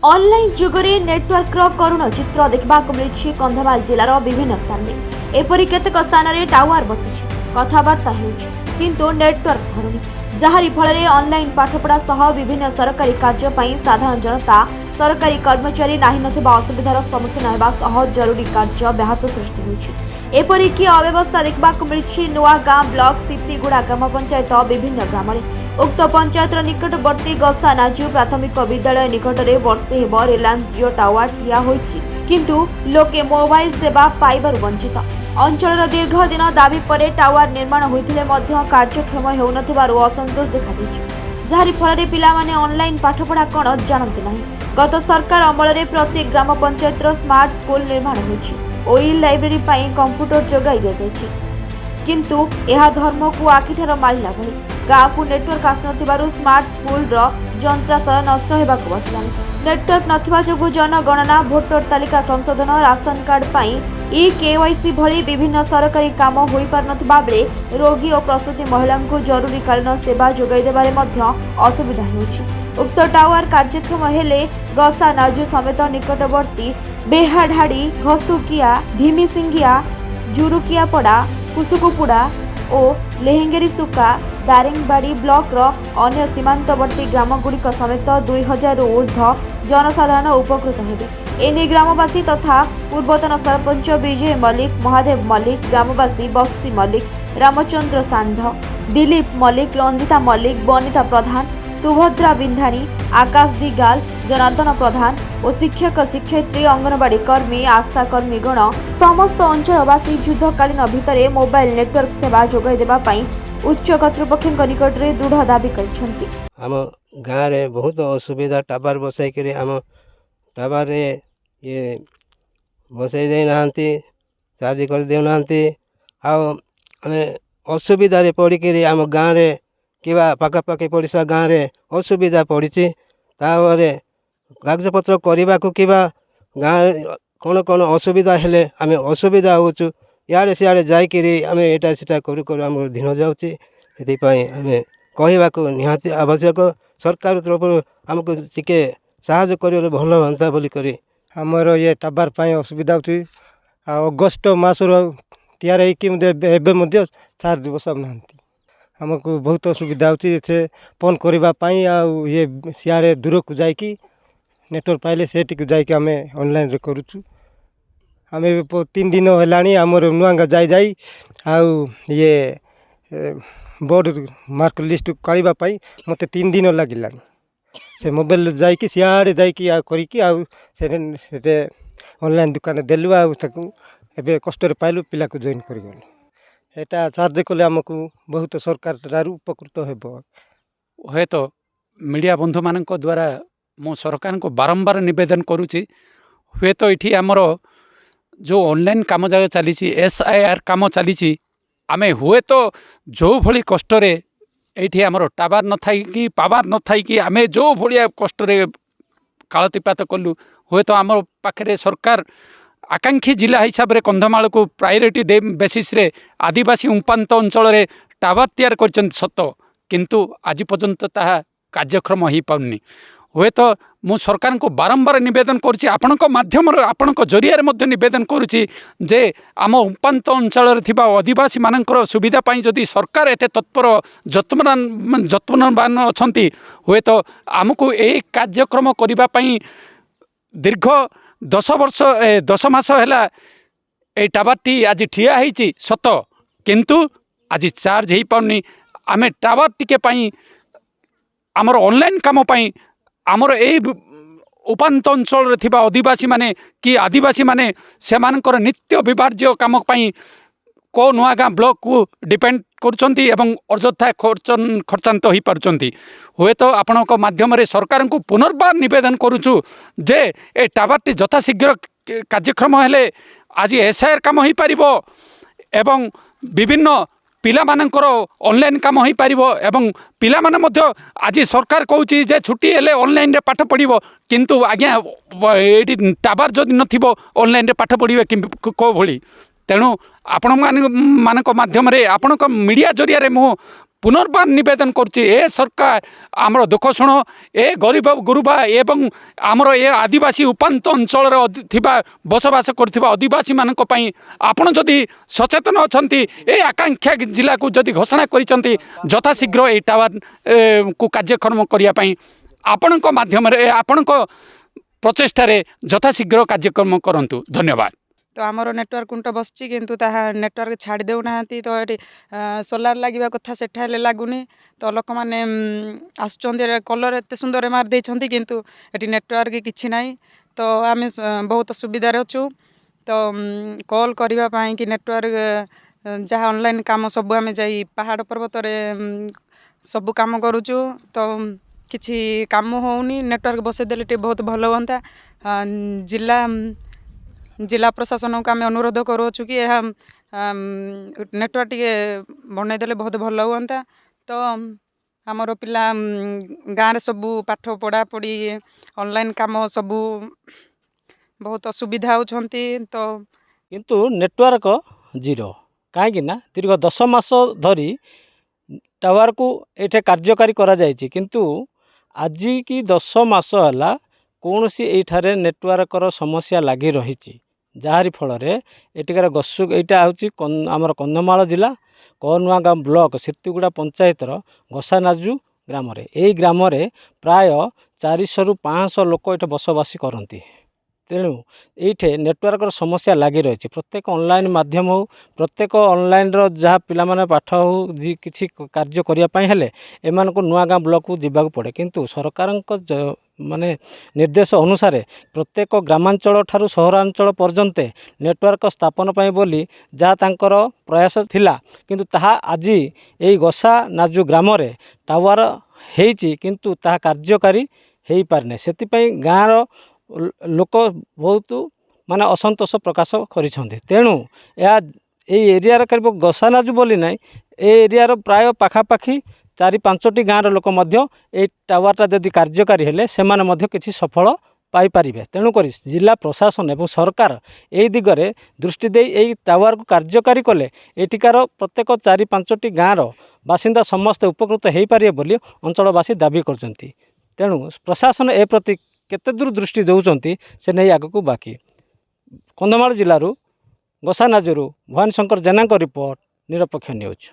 Online जुगरे network करुण चित्र देखा मिली कंधमाल जिलार विभिन्न स्थान में। एपरी केतेक स्थान में टावर बसी कथबार्ता किंतु नेटवर्क धरुनी, जहारी फल ऑनलाइन पाठपढ़ा सह विभिन्न सरकारी कार्य साधारण जनता सरकारी कर्मचारी नाही नथिबा असुविधार सम्मुखीन होगा सह जरूरी कार्य व्याहत सृष्टि होइछि। एपरिकी अव्यवस्था देखा मिली नुआ गाँ ब्लॉक सीतीगुड़ा ग्राम पंचायत विभिन्न ग्राम में। उक्त पंचायत निकटवर्ती गसा नाजू प्राथमिक विद्यालय निकट में वर्षे हेब रिलायंस जियो टावर ठिया होइछि, किंतु लोके मोबाइल सेवा पाइबारु वंचित। अंचल दीर्घ दिन दाबी पर टावर निर्माण होइथिले मध्य कार्यक्षम हेउनथिबारु असंतोष देखा दिछि, जहारी फल पिलामाने ऑनलाइन पाठपढ़ा कौन जानते नहीं। गत सरकार अमल में प्रत्येक ग्राम पंचायत स्मार्ट स्कूल निर्माण होइछि और ई लाइब्रेरी पाई कंप्यूटर जोगाई दिया जाइछि, किंतु यह धर्म को आखिठार मारिला भली गाँव को नेटवर्क आसुनथिबारु स्मार्ट स्कूल जंत्राशय नष्ट होबाक बसलानी। नेटवर्क नथिबा जोगु जनगणना, भोटर तालिका संशोधन, राशन कार्ड पाई ई केवाईसी भली विभिन्न सरकारी काम होई पार नथिबा बेले रोगी और प्रसूति महिला को जरूरीकालीन सेवा जोगाई देबारे मध्य असुविधा होउछि। उक्त टावर कार्यक्षम हेले गसा नाजू समेत निकटवर्ती बेहाढाड़ी, घसुकिया, धिमिसिंगिया, जुरुकियापड़ा, कुसुकुपुड़ा और लेहेंगेरी सुका, दारिंगबाड़ी ब्लॉक अन्य सीमांतवर्ती ग्रामगुड़िक समेत 2000 ऊर्ध्व जनसाधारण उपकृत हेबे। एने ग्रामवासी तथा पूर्वतन सरपंच विजय मल्लिक, महादेव मल्लिक, ग्रामवासी बक्सी मल्लिक, रामचंद्र सांध, दिलीप मल्लिक, रंजिता मल्लिक, बनिता प्रधान, सुभद्रा बिंधाणी, आकाश दिगाल, जनार्दन प्रधान और शिक्षक शिक्षयित्री, अंगनवाड़ी कर्मी, आशा कर्मीगण समस्त अंचलवासी युद्धकालीन भितर मोबाइल नेटवर्क सेवा जोगाई देबा पई उच्च कर्तृपक्ष निकट में दृढ़ दाबी करछंती। आम गाँव में बहुत असुविधा टावर बसाई करी आम टावर ये बसाई दे नांती, चार्ज कर दे नांती। आमे असुविधा पड़ी आम गाँव में किबा पाखापाखि पड़ोसा गाँव में असुविधा पड़ी कागजपत्र करने को किबा गाँव कौन कौन असुविधा हेले आमे असुविधा होचु इे सियाड़े जाकरी आम एटा सेटा करूँ करूँ आम दिन जाऊँगी। आम कहवाक निहाती आवश्यक सरकार तरफ आमको टिके साहाय्य कर भल हाँ बोलिक आमर ये टावर पाई असुविधा होती। अगस्ट मासर तैयार होमध्य चार्ज बसा ना आमको बहुत असुविधा होती फोन करने ये सियाड़े दूर को जाकि नेटवर्क पाइले से जाकि आम ऑनलाइन रे करूँ। आम 3 दिन है आमर नुआंगा जाई ये बोर्ड मार्क लिस्ट काढ़ापी मत 3 दिन लगे से मोबाइल जाकि सियाड़े जाकि करके ऑनलाइन दुकान देलु आबे कष्ट पाइलु पिला को जॉइन कर एटा चार्ज कले आमको बहुत सरकार ठारू उपकृत हे तो मीडिया बंधु मान द्वारा मो सरकार को बारंबार निवेदन करुच्ची हे तो ये आमर जो ऑनलाइन काम जगह चली SIR काम चली आमे हुए तो जो भली कष्ट ये आमर टावर न थाई कि पावर न थाई कि आमे जो भलिया कष्ट कालतीपात कलु हुए तो आमर पाखे सरकार आकांक्षी जिला हिसाब से कंधमाल को प्रायोरिटी दे बेसिस रे आदिवासी उपात अंचल टावर तैयार कर सत किंतु आज पर्यंत ताहा कार्यक्रम हो पाउनी। हुए तो मु सरकार को बारंबार निवेदन करुच्ची आपण माध्यम आपण जरिया निवेदन करुच्ची जे आम उपात अंचल आदिवासी मानकर सुविधा पाई जदि सरकार एत तत्पर जत्नवान अच्छा हुए तो आमको ये कार्यक्रम करने दीर्घ 10 मास है ये टावरटी आज ठिया होती सत किंतु आज चार्ज हो पानी। आम टावर टिके पाई आमर ऑनलाइन काम पाई आमर ए उपात अंचल आदिवासी माने कि आदिवासी माने से नित्य विभाज्य काम पाई को नुआ गाँ ब्लॉक को डिपेंड करुँच अଯଥା खर्चांत हो पार्टी। हुए तो आपण माध्यम सरकार को पुनर्बार निवेदन करुचु जे ए टावरटी यथाशीघ्र कार्यक्रम हेले आज SIR काम हो पार एवं विभिन्न पिला मानकर ऑनलाइन काम हो पार एवं पिला माने मध्य आज सरकार कहूँ जे छुट्टी हेले ऑनलाइन रे पाठ पढ़िबो किंतु आज्ञा ये टावर जदि नथिबो ऑनलाइन रे पाठ पढ़िबे को भली ତେଣୁ ଆପଣମାନଙ୍କ ମାଧ୍ୟମରେ ଆପଣଙ୍କ ମିଡ଼ିଆ ଜରିଆରେ ମୁଁ ପୁନର୍ବାର ନିବେଦନ କରୁଛି ଏ ସରକାର ଆମର ଦୁଃଖ ଶୁଣ ଏ ଗରିବ ଗୁରୁବା ଏବଂ ଆମର ଏ ଆଦିବାସୀ ଉପାନ୍ତ ଅଞ୍ଚଳରେ ଥିବା ବସବାସ କରୁଥିବା ଅଧିବାସୀମାନଙ୍କ ପାଇଁ ଆପଣ ଯଦି ସଚେତନ ଅଛନ୍ତି ଏ ଆକାଂକ୍ଷା ଜିଲ୍ଲାକୁ ଯଦି ଘୋଷଣା କରିଛନ୍ତି ଯଥାଶୀଘ୍ର এই ଟାୱାରକୁ କାର୍ଯ୍ୟକ୍ରମ କରିବା ପାଇଁ ଆପଣଙ୍କ ମାଧ୍ୟମରେ ଆପଣଙ୍କ ପ୍ରଚେଷ୍ଟାରେ ଯଥାଶୀଘ୍ର କାର୍ଯ୍ୟକ୍ରମ କରନ୍ତୁ ଧନ୍ୟବାଦ। ତ ଆମର ନେଟୱାର୍କ ଖୁଣ୍ଟ ବସିଛି କିନ୍ତୁ ତାହା ନେଟୱାର୍କ ଛାଡ଼ି ଦେଉନାହାନ୍ତି। ତ ଏଠି ସୋଲାର ଲାଗିବା କଥା ସେଠା ହେଲେ ଲାଗୁନି। ତ ଲୋକମାନେ ଆସୁଛନ୍ତି କଲର୍ ଏତେ ସୁନ୍ଦର ମାରି ଦେଇଛନ୍ତି କିନ୍ତୁ ଏଠି ନେଟୱାର୍କ କିଛି ନାହିଁ। ତ ଆମେ ବହୁତ ସୁବିଧାରେ ଅଛୁ। ତ କଲ୍ କରିବା ପାଇଁ କି ନେଟୱାର୍କ ଯାହା ଅନଲାଇନ୍ କାମ ସବୁ ଆମେ ଯାଇ ପାହାଡ଼ ପର୍ବତରେ ସବୁ କାମ କରୁଛୁ। ତ କିଛି କାମ ହେଉନି, ନେଟୱାର୍କ ବସାଇଦେଲେ ଟିକେ ବହୁତ ଭଲ ହୁଅନ୍ତା। ଜିଲ୍ଲା ପ୍ରଶାସନକୁ ଆମେ ଅନୁରୋଧ କରୁଅଛୁ କି ଏହା ନେଟୱାର୍କ ଟିକେ ବନେଇଦେଲେ ବହୁତ ଭଲ ହୁଅନ୍ତା। ତ ଆମର ପିଲା ଗାଁରେ ସବୁ ପାଠ ପଢ଼ାପଢ଼ି ଅନଲାଇନ୍ କାମ ସବୁ ବହୁତ ଅସୁବିଧା ହେଉଛନ୍ତି। ତ କିନ୍ତୁ ନେଟୱାର୍କ ଜିରୋ କାହିଁକି ନା ଦୀର୍ଘ 10 ମାସ ଧରି ଟାୱାରକୁ ଏଠି କାର୍ଯ୍ୟକାରୀ କରାଯାଇଛି କିନ୍ତୁ ଆଜି କି 10 ମାସ ହେଲା କୌଣସି ଏଇଠାରେ ନେଟୱାର୍କର ସମସ୍ୟା ଲାଗି ରହିଛି ଯାହାରି ଫଳରେ ଏଠିକାର ଏଇଟା ହେଉଛି ଆମର କନ୍ଧମାଳ ଜିଲ୍ଲା କନୁଆ ଗାଁ ବ୍ଲକ ସିର୍ତ୍ତିଗୁଡ଼ା ପଞ୍ଚାୟତର ଗୋସାନାଜୁ ଗ୍ରାମରେ। ଏହି ଗ୍ରାମରେ ପ୍ରାୟ 400ରୁ 500 ଲୋକ ଏଠି ବସବାସ କରନ୍ତି। ତେଣୁ ଏଇଠି ନେଟୱାର୍କର ସମସ୍ୟା ଲାଗି ରହିଛି। ପ୍ରତ୍ୟେକ ଅନଲାଇନ୍ ମାଧ୍ୟମ ହେଉ ପ୍ରତ୍ୟେକ ଅନଲାଇନ୍ର ଯାହା ପିଲାମାନେ ପାଠ ହେଉ କିଛି କାର୍ଯ୍ୟ କରିବା ପାଇଁ ହେଲେ ଏମାନଙ୍କୁ ନୂଆ ଗାଁ ବ୍ଲକକୁ ଯିବାକୁ ପଡ଼େ କିନ୍ତୁ ସରକାରଙ୍କ ମାନେ ନିର୍ଦ୍ଦେଶ ଅନୁସାରେ ପ୍ରତ୍ୟେକ ଗ୍ରାମାଞ୍ଚଳ ଠାରୁ ସହରାଞ୍ଚଳ ପର୍ଯ୍ୟନ୍ତ ନେଟୱାର୍କ ସ୍ଥାପନ ପାଇଁ ବୋଲି ଯାହା ତାଙ୍କର ପ୍ରୟାସ ଥିଲା କିନ୍ତୁ ତାହା ଆଜି ଏଇ ଗୋସାନାଜୁ ଗ୍ରାମରେ ଟାୱାର ହେଇଛି କିନ୍ତୁ ତାହା କାର୍ଯ୍ୟକାରୀ ହେଇପାରିନି। ସେଥିପାଇଁ ଗାଁର ଲୋକ ବହୁତ ମାନେ ଅସନ୍ତୋଷ ପ୍ରକାଶ କରିଛନ୍ତି। ତେଣୁ ଏହା ଏଇ ଏରିଆର କେବଳ ଗୋସାନାଜୁ ବୋଲି ନାହିଁ ଏ ଏରିଆର ପ୍ରାୟ ପାଖାପାଖି 4-5ଟି ଗାଁର ଲୋକ ମଧ୍ୟ এই ଟାୱାରଟା ଯଦି କାର୍ଯ୍ୟକାରୀ ହେଲେ ସେମାନେ ମଧ୍ୟ କିଛି ସଫଳ ପାଇପାରିବେ। ତେଣୁକରି ଜିଲ୍ଲା ପ୍ରଶାସନ ଏବଂ ସରକାର ଏହି ଦିଗରେ ଦୃଷ୍ଟି ଦେଇ ଏହି ଟାୱାରକୁ କାର୍ଯ୍ୟକାରୀ କଲେ ଏଠିକାର ପ୍ରତ୍ୟେକ 4-5ଟି ଗାଁର ବାସିନ୍ଦା ସମସ୍ତେ ଉପକୃତ ହୋଇପାରିବେ ବୋଲି ଅଞ୍ଚଳବାସୀ ଦାବି କରୁଛନ୍ତି। ତେଣୁ ପ୍ରଶାସନ ଏ ପ୍ରତି କେତେ ଦୂର ଦୃଷ୍ଟି ଦେଉଛନ୍ତି ସେ ନେଇ ଆଗକୁ ବାକି। କନ୍ଧମାଳ ଜିଲ୍ଲାରୁ ଗୋସାନାଜୁରୁ ଭବାନୀ ଶଙ୍କର ଜେନାଙ୍କ ରିପୋର୍ଟ ନିରପେକ୍ଷ ନ୍ୟୁଜ୍।